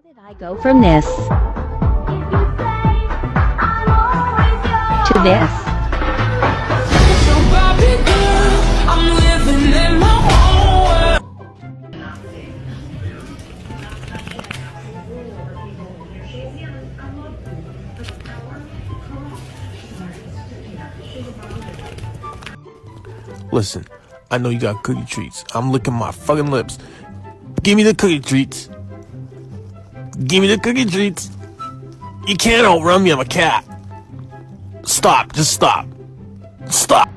did I go from this to this? So Bobby girl, I'm living in my own world. Listen, I know you got cookie treats. I'm licking my fucking lips. Give me the cookie treats. Give me the cookie treats. You can't outrun me, I'm a cat. Stop, just stop. Stop.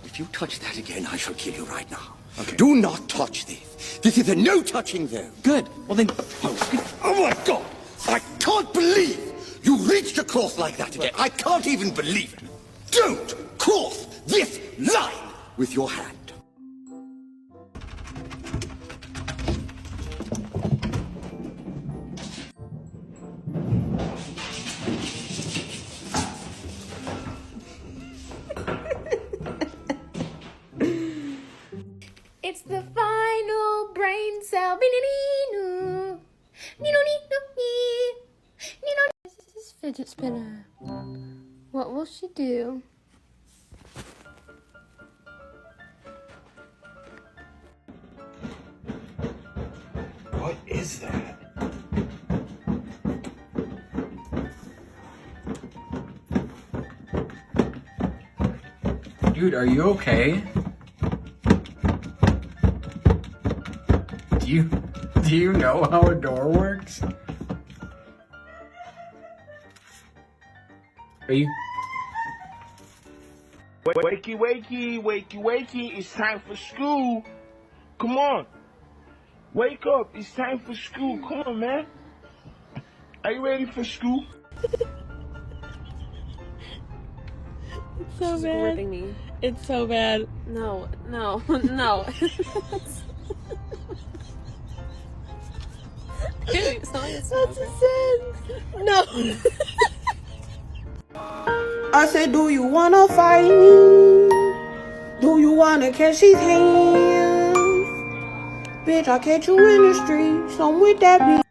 If you touch that again, I shall kill you right now. Okay. Do not touch this. This is a no touching zone. Good. Well then, Oh my God! I can't believe you reached across like that again. I can't even believe it. Don't cross this line with your hand. It's the final brain cell. This is fidget spinner. What will she do? What is that? dude, are you okay? Do you know how a door works? Are you? Wakey, wakey, wakey, wakey, it's time for school. Come on. Wake up, it's time for school. Come on, man. Are you ready for school? It's so bad. Me. It's so bad. No, no, no. That's a sin. No. I said, do you wanna fight me? Do you wanna catch these hands? Bitch, I'll catch you in the streets. I'm with that beat.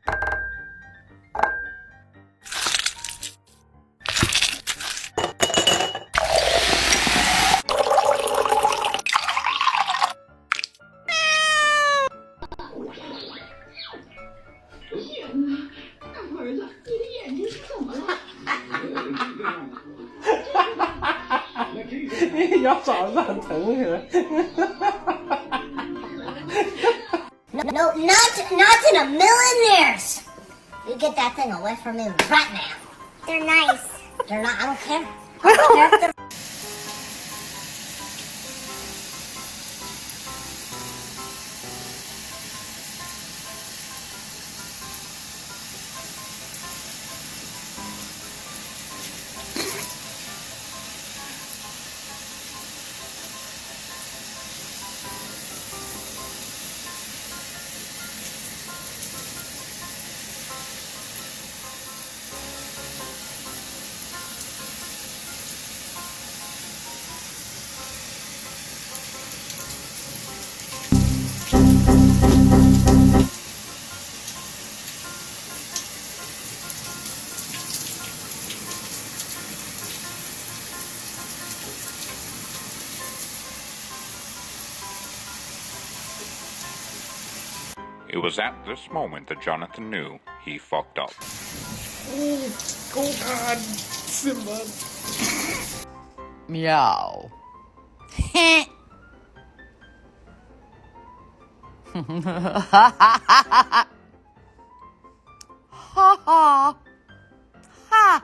腰早上疼是吧？ No, not in a million years. You get that thing away from me right now. They're nice. They're not. I don't care. I don't care if they're. It was at this moment that Jonathan knew he fucked up. Oh God, Simba. Meow. Ha ha. Ha.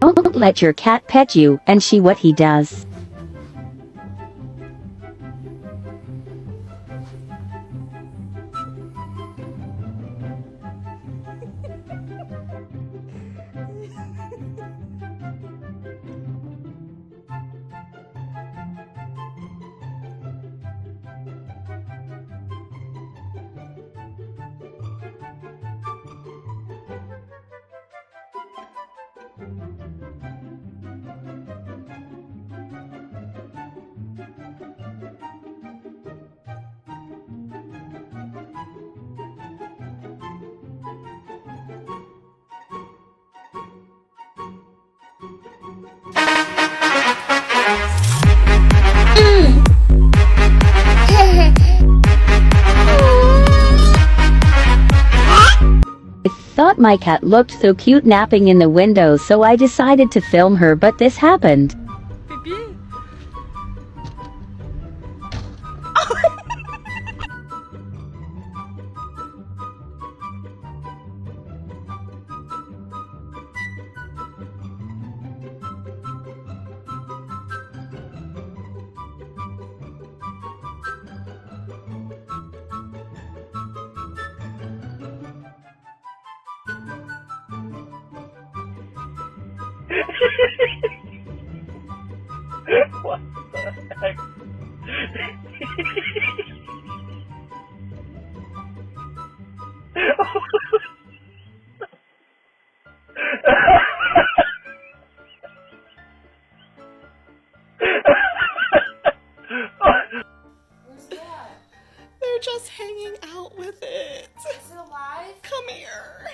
Don't let your cat pet you and see what he does. I thought my cat looked so cute napping in the window, so I decided to film her, but this happened. What the heck? Where's that? They're just hanging out with it. Is it alive? Come here.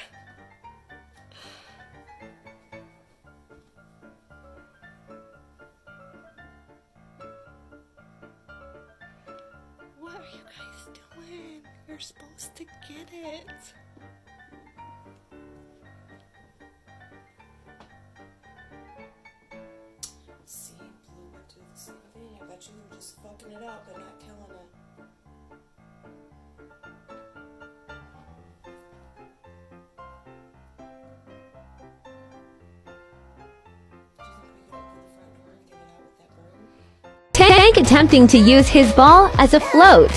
What are you guys doing? You're supposed to get it. See, Blue would do the same thing. I bet you were just fucking it up and not killing it. Tank attempting to use his ball as a float.